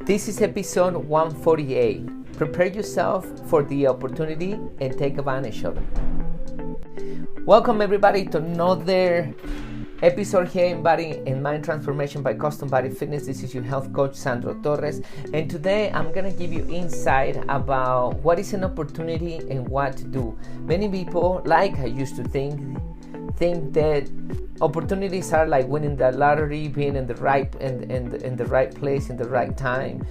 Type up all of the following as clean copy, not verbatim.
This is episode 148. Prepare yourself for the opportunity and take advantage of it. Welcome everybody to another episode here in Body and Mind Transformation by Custom Body Fitness. This is your health coach Sandro Torres, and today I'm gonna give you insight about what is an opportunity and what to do. Many people, like I used to think that opportunities are like winning the lottery, being in the right in the right place in the right time,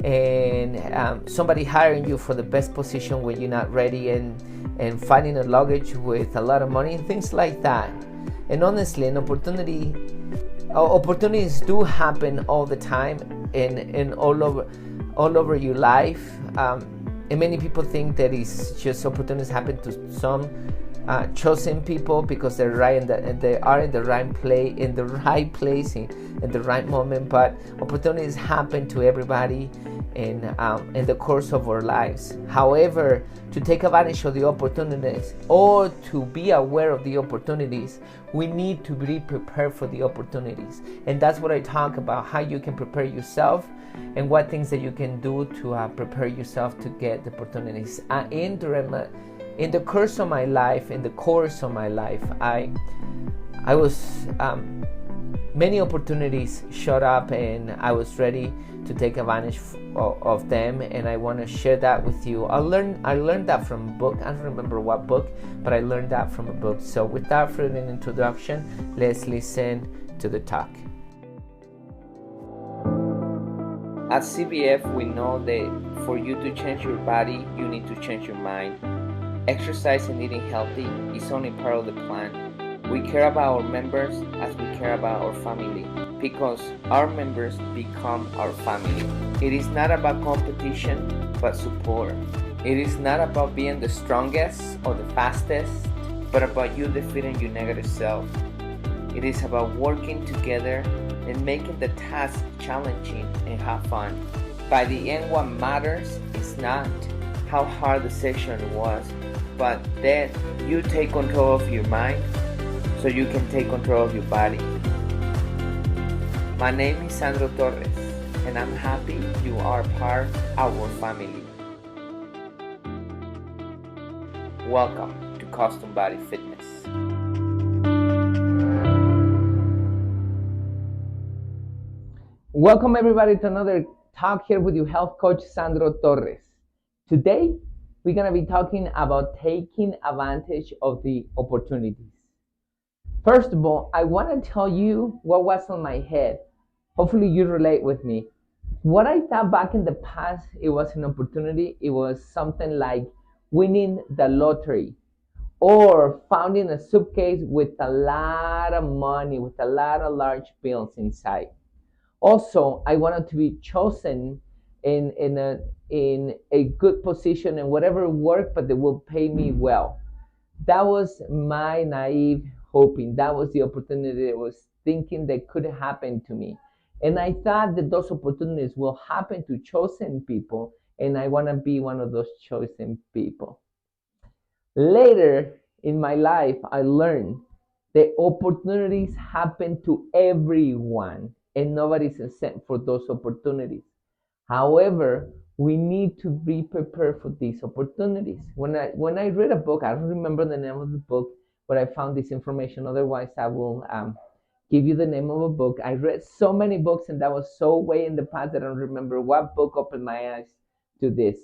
and somebody hiring you for the best position when you're not ready, and finding a luggage with a lot of money and things like that. And honestly, opportunities do happen all the time and all over your life. And many people think that it's just opportunities happen to some chosen people because they are in the right place in the right moment. But opportunities happen to everybody in the course of our lives. However, to take advantage of the opportunities or to be aware of the opportunities, we need to be prepared for the opportunities. And that's what I talk about, how you can prepare yourself and what things that you can do to prepare yourself to get the opportunities. In the course of my life, I was many opportunities showed up, and I was ready to take advantage of them, and I want to share that with you. I learned that from a book. I don't remember what book, but I learned that from a book. So without further introduction, let's listen to the talk. At CBF, we know that for you to change your body, you need to change your mind. Exercise and eating healthy is only part of the plan. We care about our members as we care about our family, because our members become our family. It is not about competition, but support. It is not about being the strongest or the fastest, but about you defeating your negative self. It is about working together and making the task challenging and have fun. By the end, what matters is not how hard the session was, but that you take control of your mind so you can take control of your body. My name is Sandro Torres, and I'm happy you are part of our family. Welcome to Custom Body Fitness. Welcome everybody to another talk here with your health coach Sandro Torres. Today, we're going to be talking about taking advantage of the opportunities. First of all, I want to tell you what was on my head. Hopefully you relate with me. What I thought back in the past, it was an opportunity. It was something like winning the lottery or finding a suitcase with a lot of money, with a lot of large bills inside. Also, I wanted to be chosen in a good position in whatever work, but they will pay me well. That was my naive hoping. That was the opportunity I was thinking that could happen to me. And I thought that those opportunities will happen to chosen people, and I want to be one of those chosen people. Later in my life, I learned that opportunities happen to everyone, and nobody's exempt for those opportunities. However, we need to be prepared for these opportunities. When I read a book, I don't remember the name of the book, but I found this information. Otherwise, I will give you the name of a book. I read so many books, and that was so way in the past that I don't remember what book opened my eyes to this.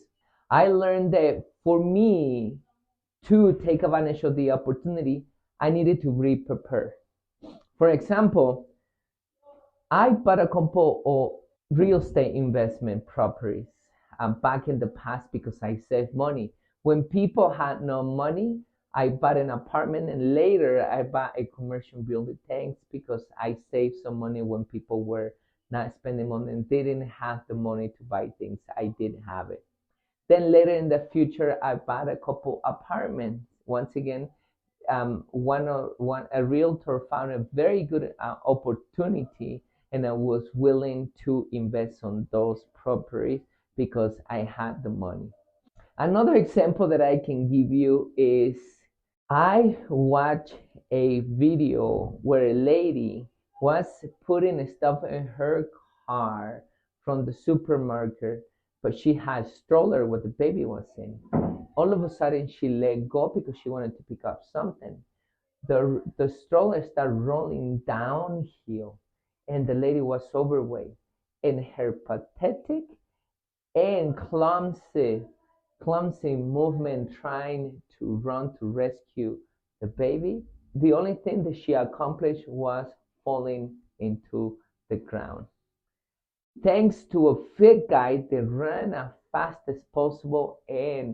I learned that for me to take advantage of the opportunity, I needed to be prepared. For example, I bought a couple of real estate investment properties back in the past because I saved money. When people had no money, I bought an apartment, and later I bought a commercial building. Thanks, because I saved some money when people were not spending money and they didn't have the money to buy things. I did have it. Then later in the future, I bought a couple apartments. Once again, a realtor found a very good opportunity, and I was willing to invest on those properties because I had the money. Another example that I can give you is I watched a video where a lady was putting stuff in her car from the supermarket, but she had stroller where the baby was in. All of a sudden, she let go because she wanted to pick up something. The stroller started rolling downhill, and the lady was overweight. And her pathetic and clumsy movement trying to run to rescue the baby, the only thing that she accomplished was falling into the ground. Thanks to a fit guy that ran as fast as possible and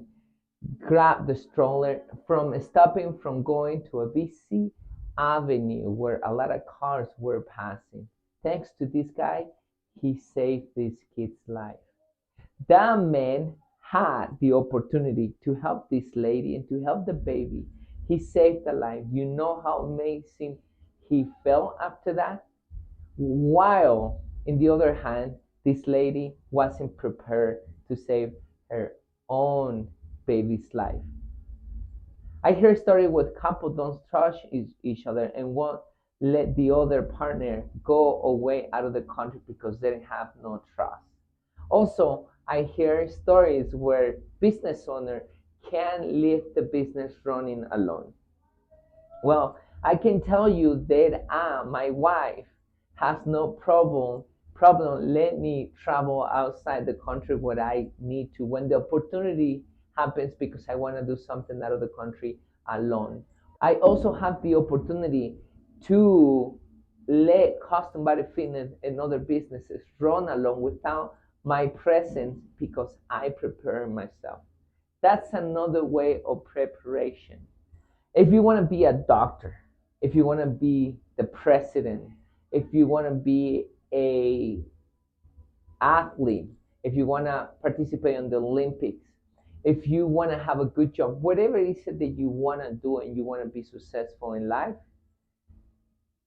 grabbed the stroller from stopping from going to a busy avenue where a lot of cars were passing. Thanks to this guy, he saved this kid's life. That man had the opportunity to help this lady and to help the baby. He saved a life. You know how amazing he felt after that? While, in the other hand, this lady wasn't prepared to save her own baby's life. I hear a story where couples don't trust each other and won't let the other partner go away out of the country because they have no trust. Also, I hear stories where business owner can't leave the business running alone. Well, I can tell you that my wife has no problem let me travel outside the country where I need to when the opportunity happens because I want to do something out of the country alone. I also have the opportunity to let custom body fitness and other businesses run along without my presence because I prepare myself. That's another way of preparation. If you want to be a doctor, if you want to be the president, if you want to be a athlete, if you want to participate in the Olympics, if you want to have a good job, whatever it is that you want to do and you want to be successful in life,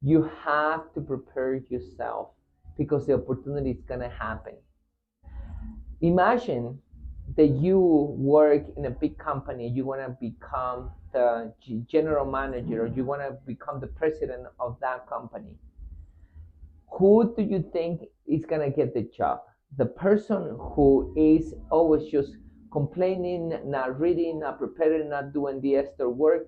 you have to prepare yourself because the opportunity is going to happen. Imagine that you work in a big company, you want to become the general manager or you want to become the president of that company. Who do you think is going to get the job? The person who is always just complaining, not reading, not preparing, not doing the extra work,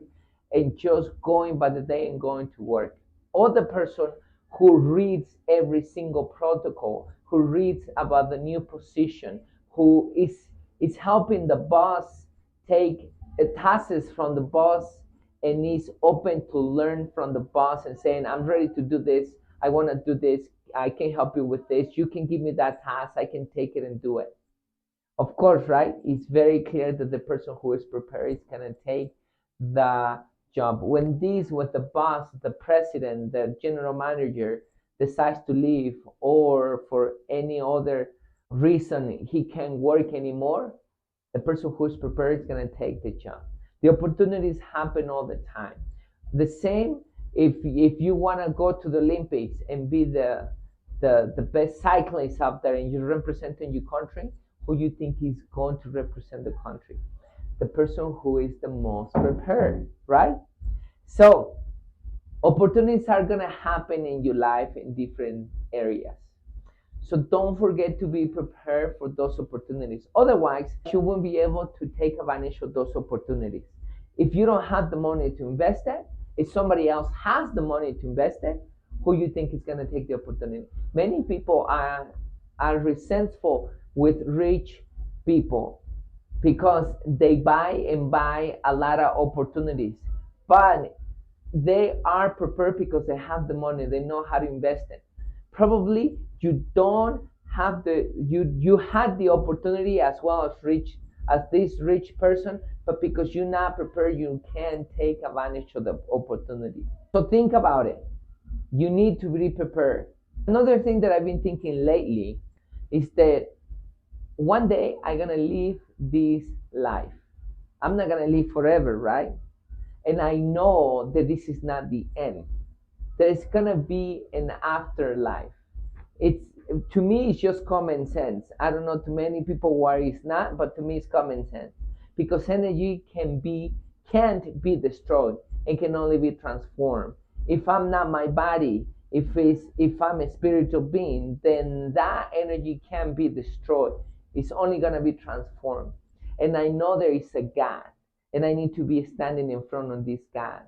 and just going by the day and going to work. Or the person who reads every single protocol, who reads about the new position, who is helping the boss take tasks from the boss and is open to learn from the boss and saying, I'm ready to do this. I want to do this. I can help you with this. You can give me that task. I can take it and do it. Of course, right? It's very clear that the person who is prepared is going to take the job. When the boss, the president, the general manager decides to leave or for any other reason he can't work anymore, the person who is prepared is going to take the job. The opportunities happen all the time. The same if you want to go to the Olympics and be the best cyclist out there and you're representing your country, who you think is going to represent the country? The person who is the most prepared, right? So opportunities are going to happen in your life in different areas. So don't forget to be prepared for those opportunities. Otherwise, you won't be able to take advantage of those opportunities. If you don't have the money to invest it, if somebody else has the money to invest it, who you think is going to take the opportunity? Many people are resentful with rich people because they buy a lot of opportunities, but they are prepared because they have the money, they know how to invest it. Probably you don't have you had the opportunity as well as this rich person, but because you're not prepared, you can't take advantage of the opportunity. So think about it. You need to be prepared. Another thing that I've been thinking lately is that one day I'm gonna live this life. I'm not gonna live forever, right? And I know that this is not the end. There's gonna be an afterlife. It's to me it's just common sense. I don't know to many people why it's not, but to me it's common sense. Because energy can't be destroyed. It can only be transformed. If I'm not my body if I'm a spiritual being, then that energy can't be destroyed. It's only gonna be transformed. And I know there is a God, and I need to be standing in front of this God.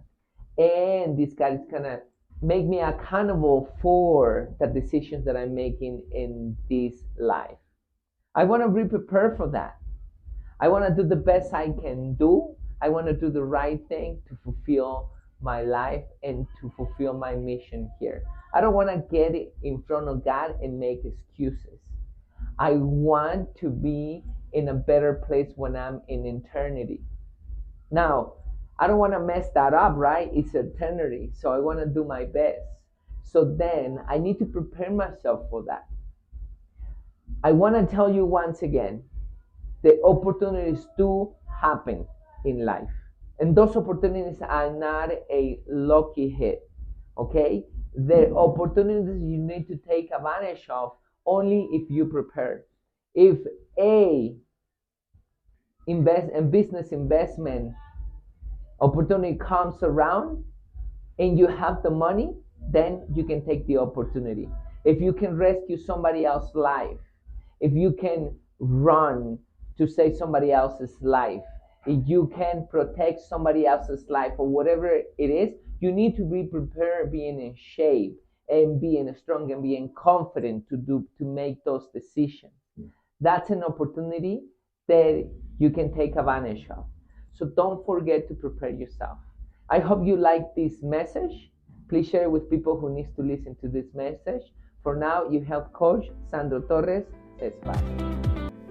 And this God is gonna make me accountable for the decisions that I'm making in this life. I want to be prepared for that. I want to do the best I can do. I want to do the right thing to fulfill my life and to fulfill my mission here. I don't want to get in front of God and make excuses. I want to be in a better place when I'm in eternity. Now, I don't want to mess that up, right? It's eternity. So I want to do my best. So then I need to prepare myself for that. I want to tell you once again, the opportunities do happen in life. And those opportunities are not a lucky hit, okay? The opportunities you need to take advantage of only if you prepare. If a business investment opportunity comes around and you have the money, then you can take the opportunity. If you can rescue somebody else's life, if you can run to save somebody else's life, if you can protect somebody else's life or whatever it is, you need to be prepared, being in shape and being strong and being confident to make those decisions. That's an opportunity that you can take advantage of. So don't forget to prepare yourself. I hope you like this message. Please share it with people who need to listen to this message. For now, your health coach, Sandro Torres, says bye.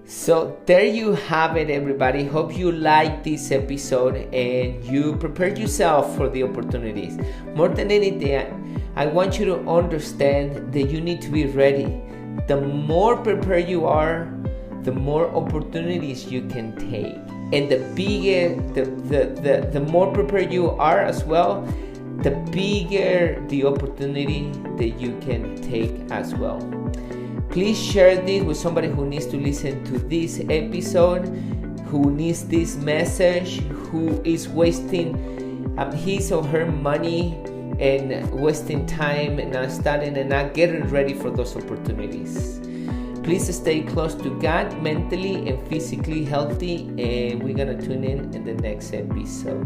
So there you have it, everybody. Hope you liked this episode and you prepared yourself for the opportunities. More than anything, I want you to understand that you need to be ready. The more prepared you are, the more opportunities you can take. And the more prepared you are as well, the bigger the opportunity that you can take as well. Please share this with somebody who needs to listen to this episode, who needs this message, who is wasting his or her money and wasting time and not studying and not getting ready for those opportunities. Please stay close to God, mentally and physically healthy, and we're gonna tune in the next episode.